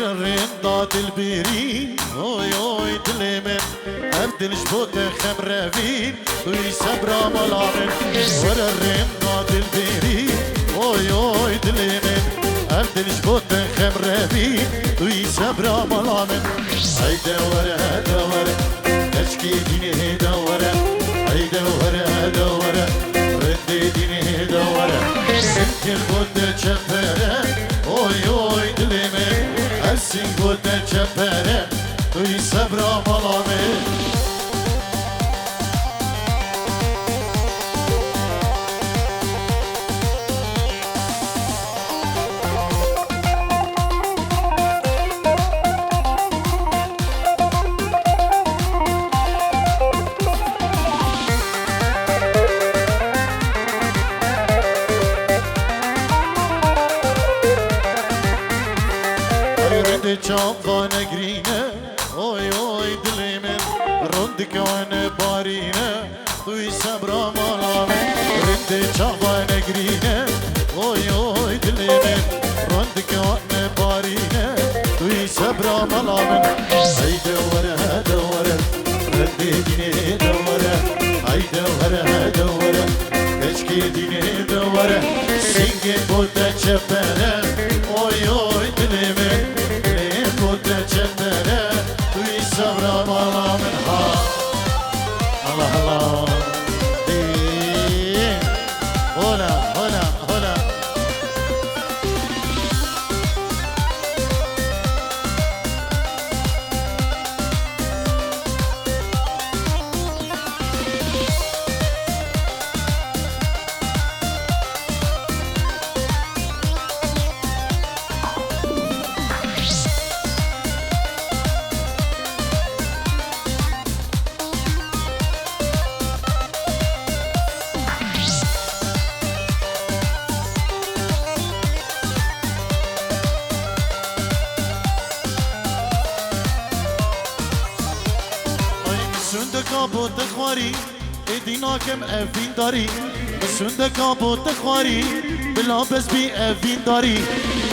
الرندا البيرين اوي اوي دليمن ابدل جبوت خمرافين ويسبرا ملامن ورا الرندا البيرين اوي اوي دليمن ابدل جبوت خمرافين ويسبرا ملامن هيدا ورا اشكي ديني دورة هيدا ورا ردي ديني دورة انت البوت شفرة اوي اوي دليمن السين بوت شفرة ويسبرا ملامن چاقانه گرینه اوی اوی دلی من رندکانه بارینه توی صبرا مالامه رند چاقانه گرینه اوی اوی دلی من رندکانه بارینه توی صبرا مالامه ای دوره رند دینه دوره ای دوره اشکی دینه دوره سینگ بوده چپره اوی اوی دلی من جبرة ويسبر مالا منها الله الله إيه هلا بوت خواري ادينا كم افين داري سندك بوت خواري بلا بس بي افين داري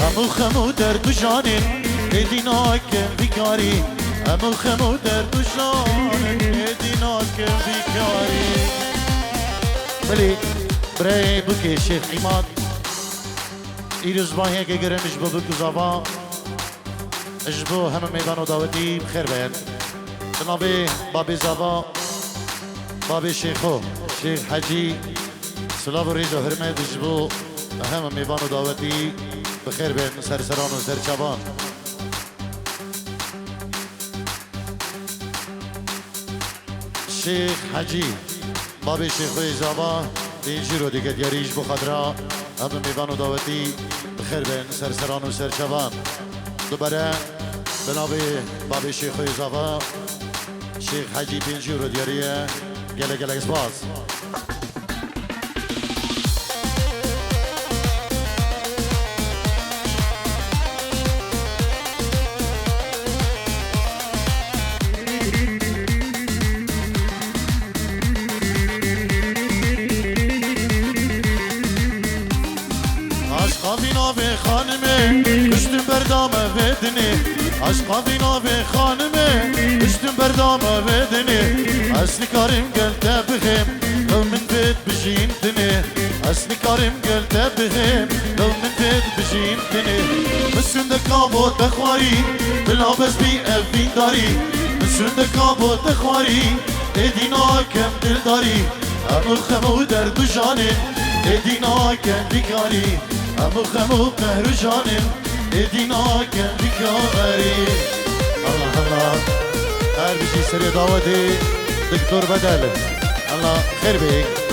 امو خمو درد جانن ادينا كم بيكاري امو خمو درد جانن ادينا كم بيكاري بلي بري بوكي شيخ عماد ايروز باهي که گرمش بابو زاوا اجبو هم میدانو دعوتی بخیر بین جناب بابی زاوا بابی شیخو شیخ حجی سلام و ریز و حرمت اجبو هم میدانو دعوتی بخیر بین سرسران و سرچبان شیخ حجی بابی شیخوی زاوا دینجی رو دیگه دیاریش بخدرا هم میوان و دعوتی بخیر بین سرسران و سرچوان دوباره بنابه بابی شیخوی زاوا شیخ حجی دینجی رو دیاریه گله گله اسباز اشتم بردامه بدني عشقا فينا في خانمه اشتم بردامه بدني اصلي كارم قلت بخيم لو من بيت بجيمتني اصلي كارم قلت بخيم لو من بيت بجيمتني مسندك ابو تخواري بالعبس بي افين داري مسندك ابو تخواري ادينا كم دلداري امو خمو درد جانن ادينا كم بكاري امو خمو قهر جانن ادينا كم بكاري الله الله هر بشي سري دعوتي دكتور بدل الله خير بيك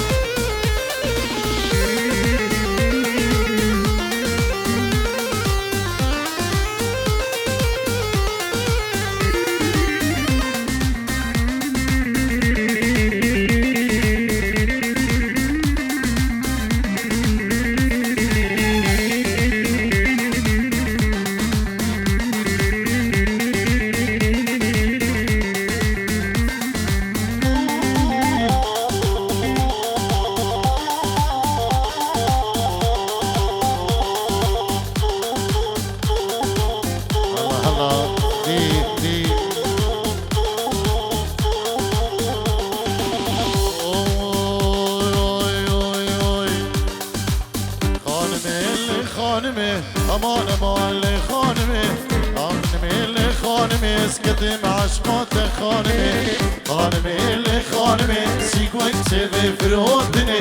خانمه امان امان خانمه خانمه خانمه اسكتم عشقات خانمه خانمه خانمه سيقوك سيفي فرودني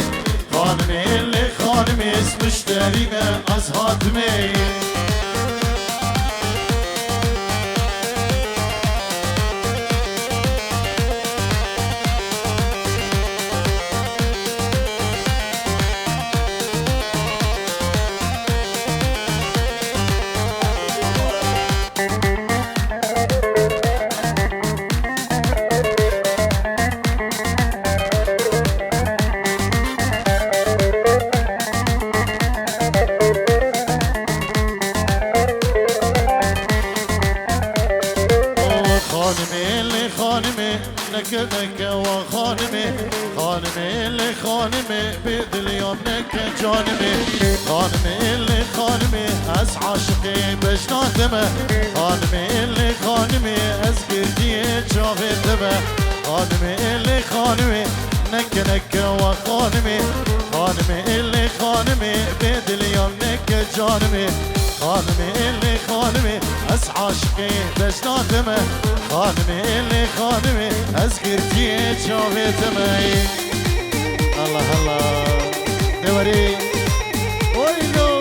خانمه خانمه اسمشترينا ازهاتمي نكدك وخانمي خانمي اللي خانمي بيد اليوم نك جانمي خانمي اللي خانمي أس عاشقي بجناتمه خانمي اللي خانمي أس قردي جافتمه خانمي اللي خانمي نك وخانمي خانمي اللي خانمي بيد اليوم نك جانمي خانمي اللي خانمي أس عاشقي بجناتمه خانمي اللي خانمي أذكرتي شافتمي الله الله دوري ويلو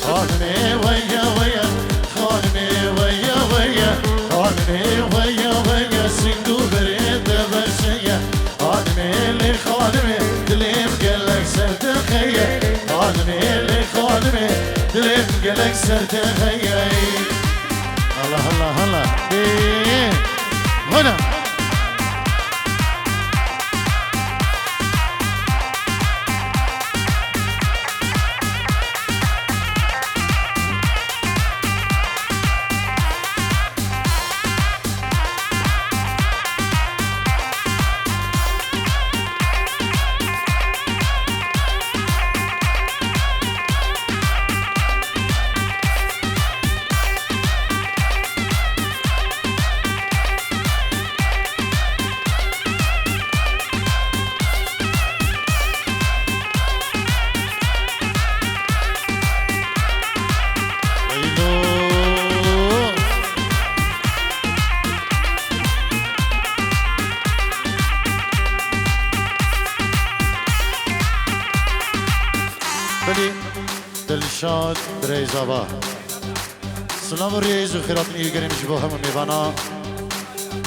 خانمي ويا ويا خانمي ويا ويا خانمي ويا ويا سندو بريد برشية خانمي اللي خانمي دليم قلك سرت خيا خانمي اللي خانمي دليم قلك سرت خيا الله الله الله هنا دلشاد بريزابا سلام الرئيس وخيرات نيجري مشبوها من ميفانا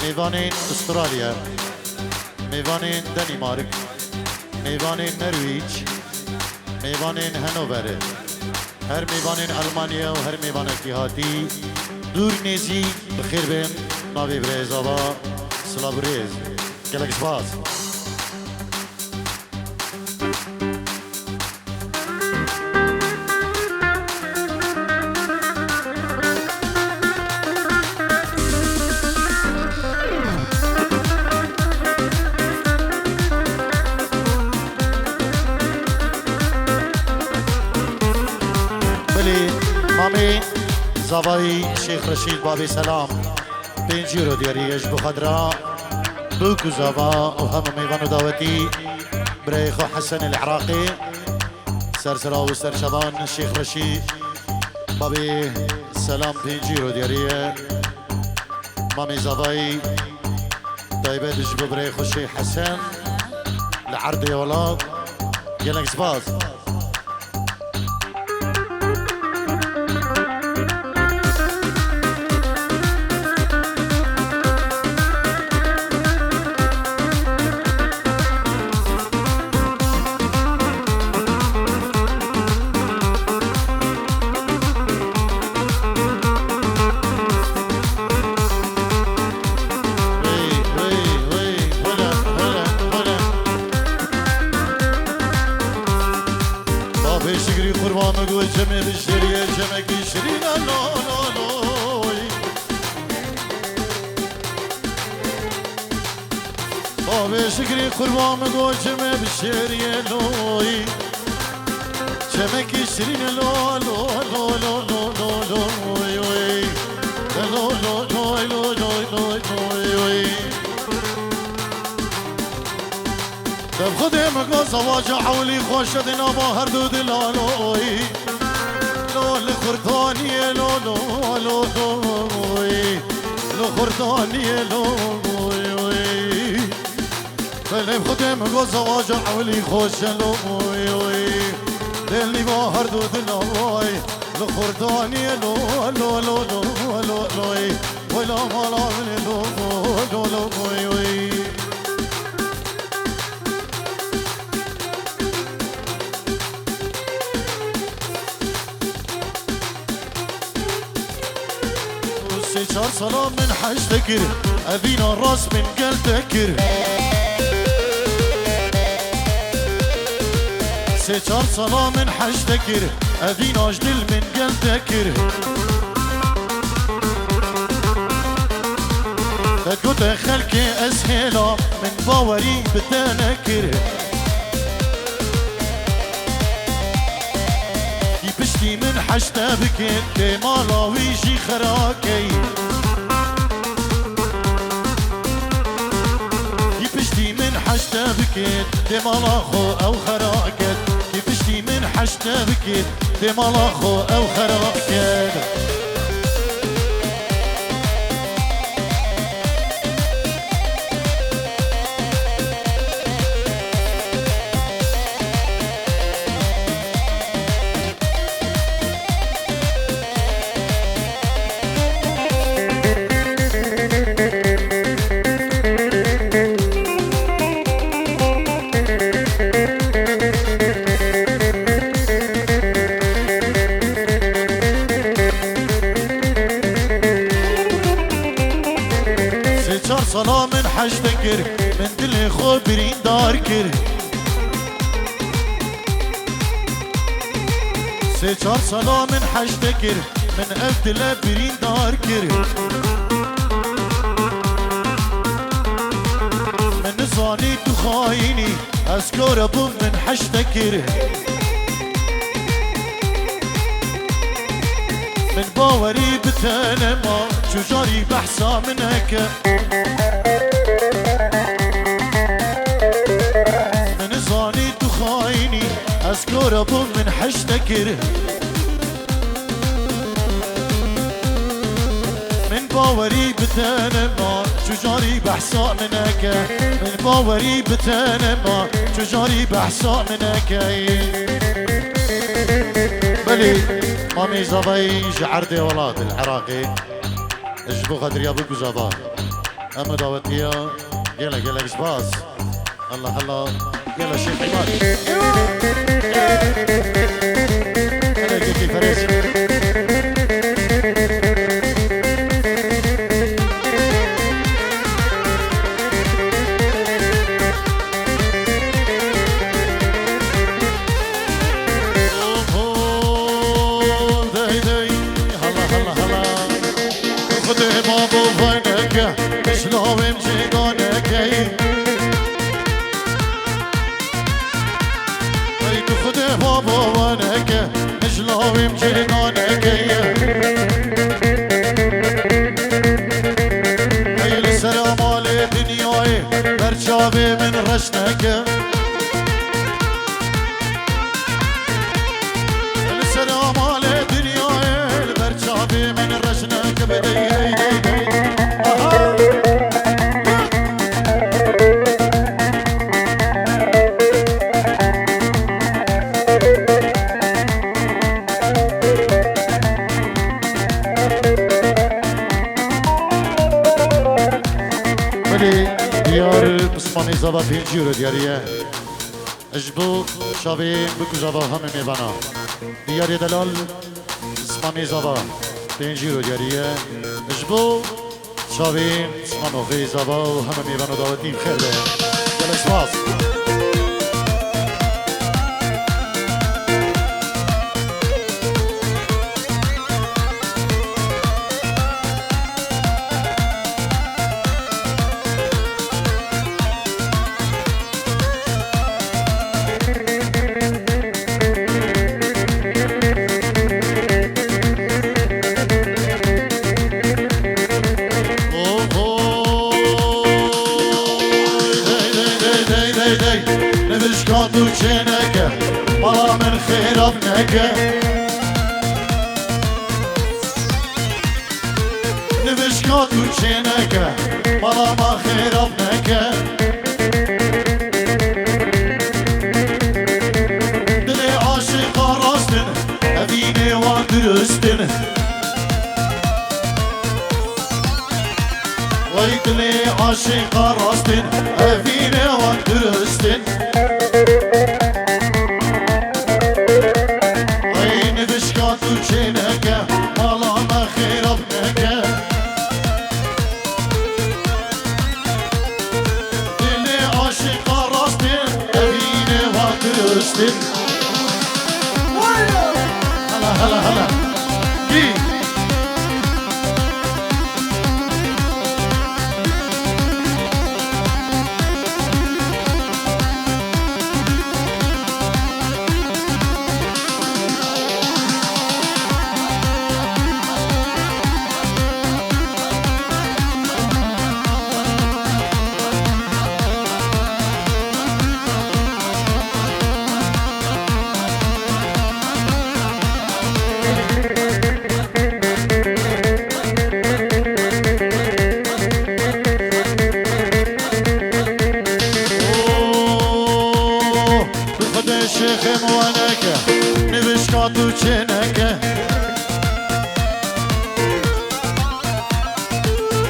ميفانين استراليا ميفانين دنمارك ميفانين نرويج ميفانين هانوفر هر ميفانين ألمانيا وهر ميفان اتحادي دور نيزي بخير بين ناوي بريزابا سلام الرئيس كلك سباس مامي زباي شيخ رشيد بابي سلام بينجيرو دياريش بخضراء بوكو زبا وهم ميفانو داوتي بريخو حسن العراقي سرسرا وسرشبان الشيخ رشيد بابي سلام بينجيرو دياريه مامي زباي دايبه دجبو بريخو الشيخ حسن العرض يا ولاد يلك زباز جمع بشتري جمع كيشري لا لا لا لا بابا شكري قربان مقول جمع بشتري لوي جمع كيشري لا لا لا لا لا لا لا دب خدمك زواج حولي خوش دنا با هر دو دلالوي لو لخرطاني لو لو لو لو خرطاني لو دب خدمك زواج حولي خوش لو دلي با هر دو دلالوي لو خرطاني لو لو لو لو ولا مالا لو لو لو صار صلاة من حج تكر أبينا الراس من قلب تكر صار صلاة من حج تكر أبينا جدل من قلب تكر تقول خلقي أسهلا من باوري بتنكر بشتي من حشتا بكت كمالا ويجي خراكي بشتي من حشتا بكت كمالا خو أو خراكت بشتي من حشتا بكت كمالا خو أو خراكت صلاة من حج تنكر من دل خبرين دار كر سيشار صلاة من حج تنكر من أبدل برين دار كر من نصاني تخايني أذكر أبو من حج تنكر من باوري بتنما شجاري بحسا منك من زاني تخايني أذكر أبو من حشتكر من باوري بتنما شجاري بحسا منك من باوري بتنما شجاري بحسا منك بلي مامي زباي جعردي ولاد العراقي اجبو قدر يا ابو زبا اما دعوتيا يلا بسباس الله الله يلا شيخ عماد انا كيف فريش شلوم جيدونك ايكو خده بابا وانك شلوم جيدونك اي السلام على دنياي برشابي من رشنك السلام على دنياي برشابي من رشنك بدي ديار مسماني زبا بينجيرو دياريه اجبو شابين بكو زبا هم ميبانا ديار دلال مسماني زبا بينجيرو دياريه اجبو شابين مسمانو غي زبا هم ميبانا داوتين خير ده يلا سواس تو چه نکه مالا من خیراب نکه نوشکا تو چه نکه مالا ما خیراب نکه دل عاشقا راستن اوینه وان درستن وای دل عاشقا راستن اوینه وان درستن ای نوشکا تو چه نکه مالا ما خیراب نکه دل عاشقا راستن اوینه وان درستن هلا هلا هلا گی شیخ موانکه نوشکا تو چه نکه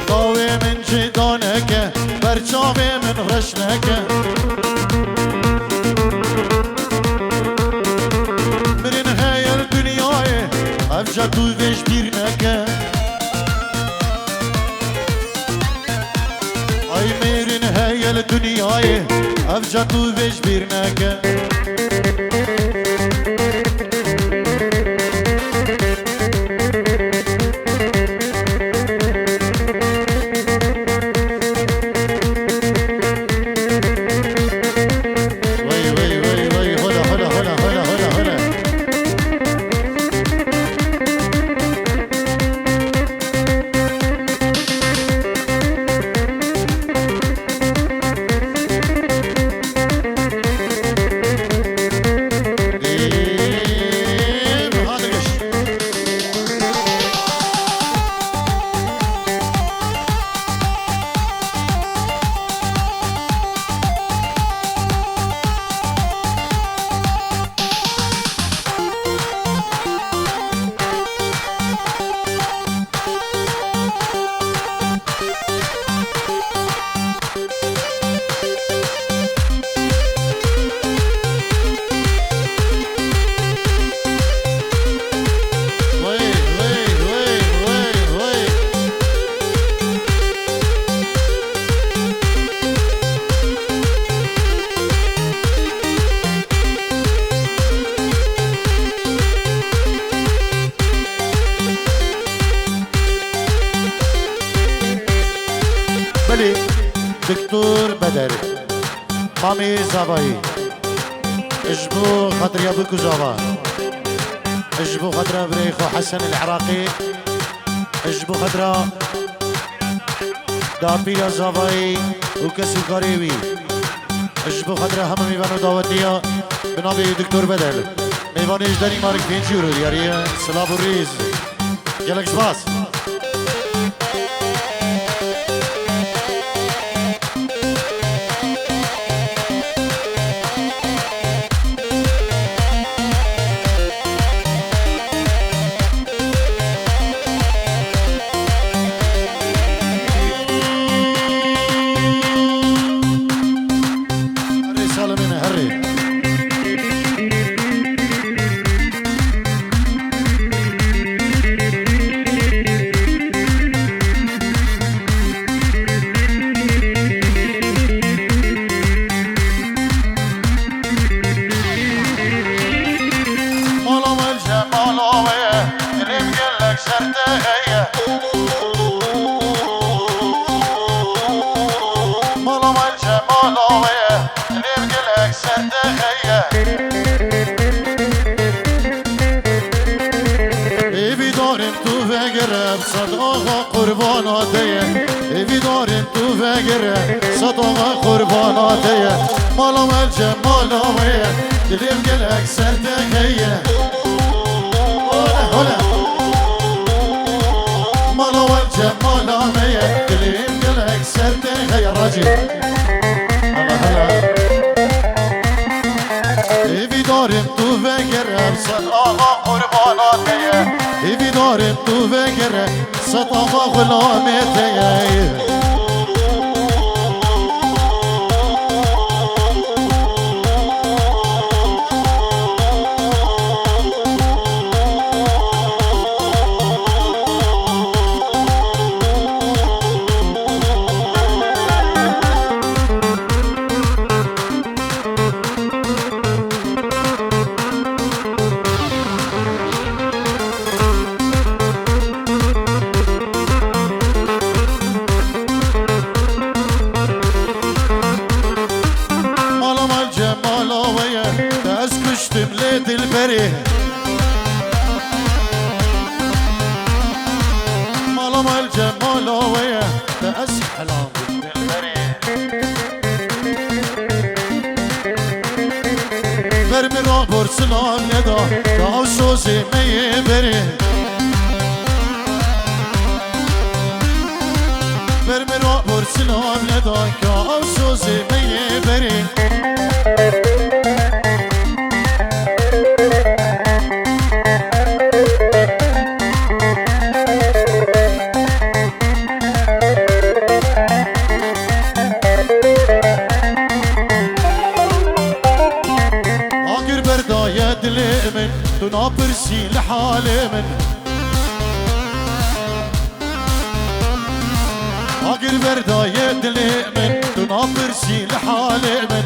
داوی من جدانکه برچاوی من رشنکه برین خیل دنیای افجا تو ویش بیر نکه ay میرین هیل دنیای افجا تو ویش بیر نکه بله دکتور بدر مامی زبایی اجبو خاطر يا بكو زوا اجبو خاطر بريخو حسن العراقي اجبو خاطر دابيا زبایی وكسو قريبي اجبو خاطر هم ميوانو دعوتيا بنابي دكتور بدر ميوان اجداني مارك 5 يورو دياريه سلاب الريز يلك شباس قربان آده ایوی داریم تو وگره صداقه قرباناتیه مالام الجمالامه دلیم گلک سردگیه هلا مالام الجمالامه دلیم گلک سردگیه راجی هلا هلا ایوی داریم تو وگره صداقه قرباناتیه ایوی داریم تو وگره صداقه غلامتیه دلبری مالام الجمال ويا تأسحلام دلبری برمی را برسلام ندا تا سوزی میبری برمی را برسلام ندا تا سوزی میبری نابرسي لحالي من عاقر برداية دلي من نابرسي لحالي من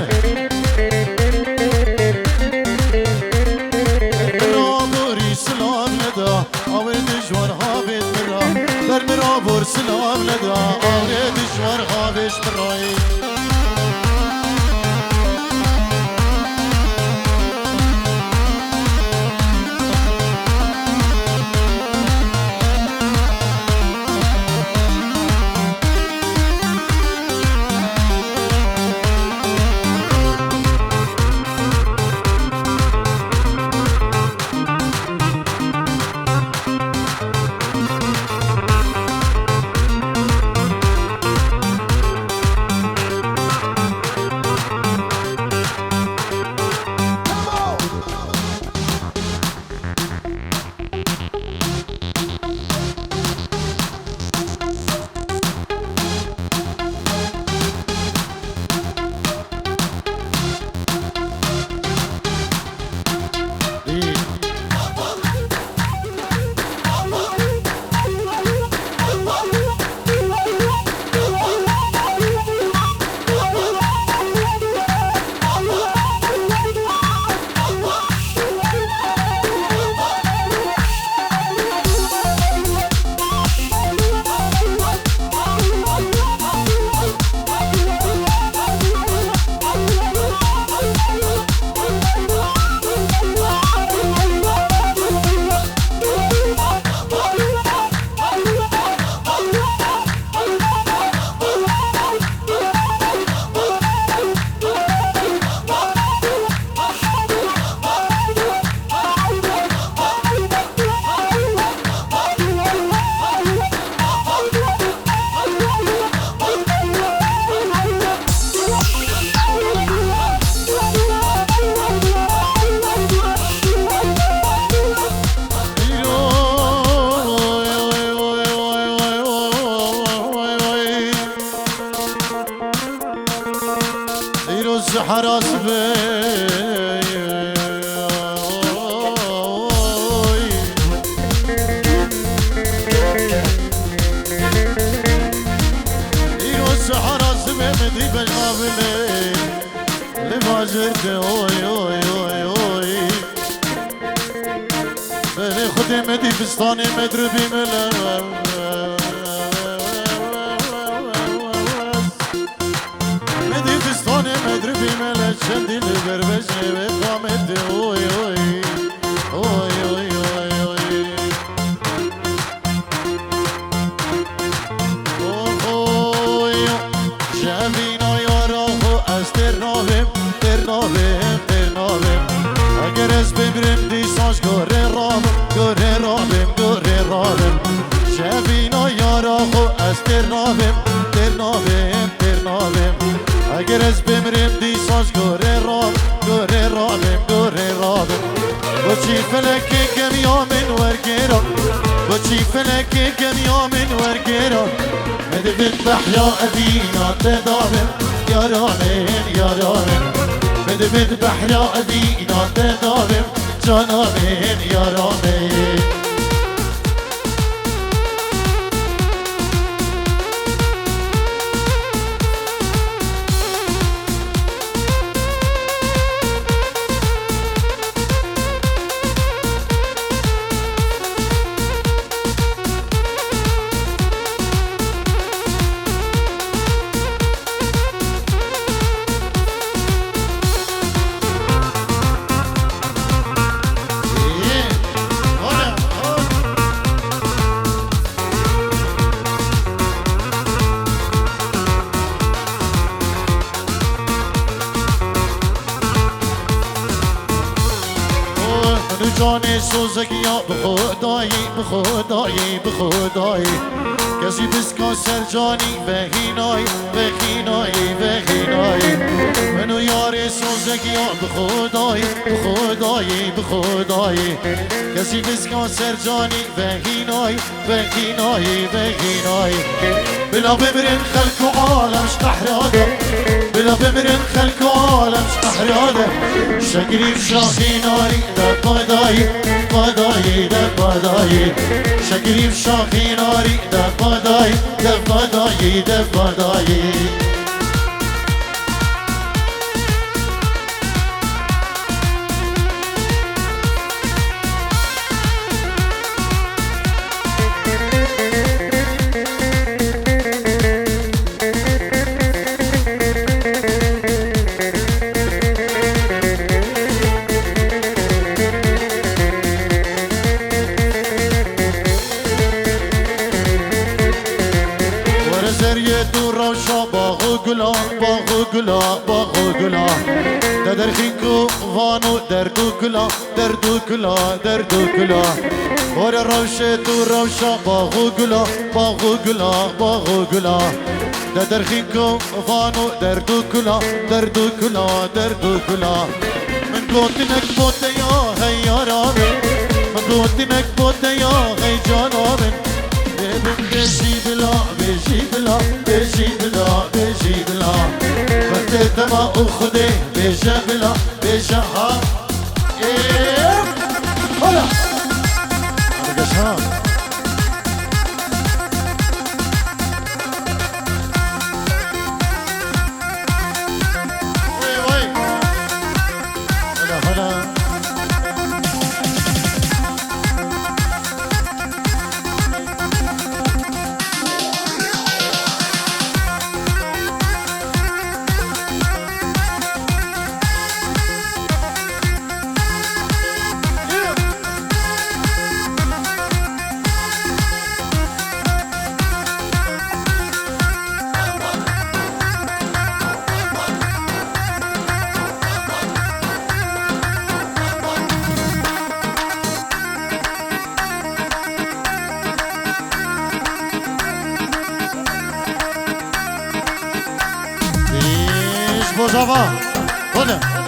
رابوري سلام لدا أوري دجوار هابت مرا برمي رابور سلام لدا أوري دجوار هابش مراي حراس بي يروس حراس بي مدري بجابلي لفاجرت اوي اوي اوي اوي بني خدي مدي فستاني مدربي ملا مدربي ملا شندي البربشني وقامت اوي اوي اوي اوي اوي اوي اوي نابم تر نابم اگر از بمرم دی ساز گوره رابم بچی فلکی کم یامن ورگیرم بچی فلکی کم یامن ورگیرم مدبت بحیا ادینا تدابم یارانم مدبت بحیا ادینا تدابم جانانم یارانم جان سوزگیا بخدایی کسی بسکا سرجانی وحینایی منو یار سوزگیا بخدایی کسی بسکا سرجانی وحینایی بلا بمرن خلق و عالم شتحراده بلا بمرن خلق و عالم شتحراده شگری بشاخی ناری در بادایی شگری بشاخی ناری در بادایی باغ گلا در خینکو وانو دردو کلا اور روش تو روشا باغ گلا در خینکو وانو دردو کلا من گوتنک بوده یا هی یارامن من گوتنک بوده یا هی جانامن بجی بلا وقت تما اخده بجا ها هلا ارگش ها وی هلا Bożawa, chodź.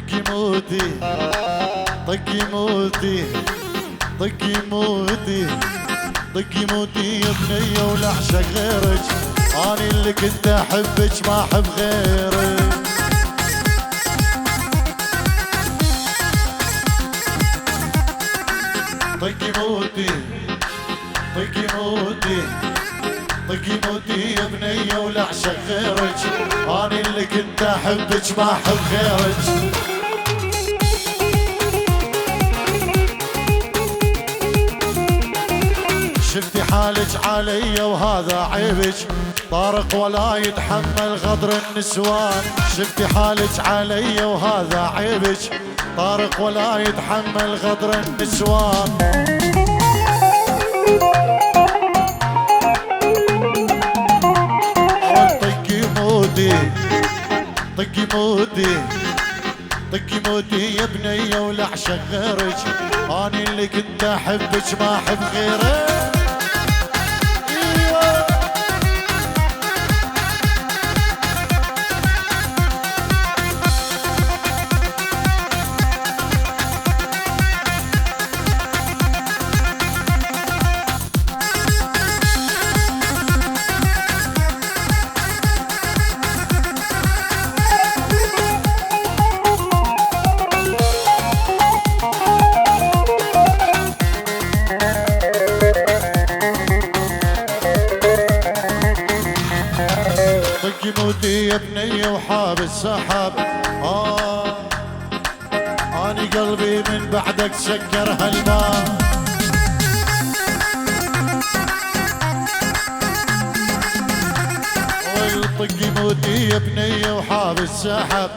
طقي موتي طقي موتي طقي موتي طقي موتي يا بنية ولا اعشق غيرك، اني اللي كنت احبك ما احب غيرك. طقي موتي طقي موتي طقي موتي يا بنية ولا اعشق غيرك، اني اللي كنت احبك ما احب غيرك. شفتي حالك علي وهذا عيبك، طارق ولا يتحمل غدر النسوان. شفتي حالك علي وهذا عيبك، طارق ولا يتحمل غدر النسوان. طقي موتي طقي موتي طقي موتي يا بنية ولا اعشق غيرك، اني اللي كنت احبك ما احب غيرك. طقي موتي يا بنية وحاب السحاب، اني قلبي من بعدك سكر هالباب. طقي موتي يا بنية وحاب السحاب،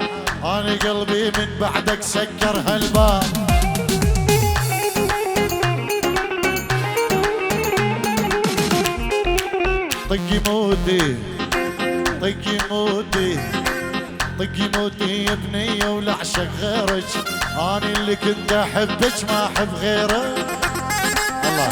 اني قلبي من بعدك سكر هالباب. طقي موتي طقي موتي طقي موتي يا بنية ولا اعشق غيرك، اني اللي كنت احبك ما احب غيرك. الله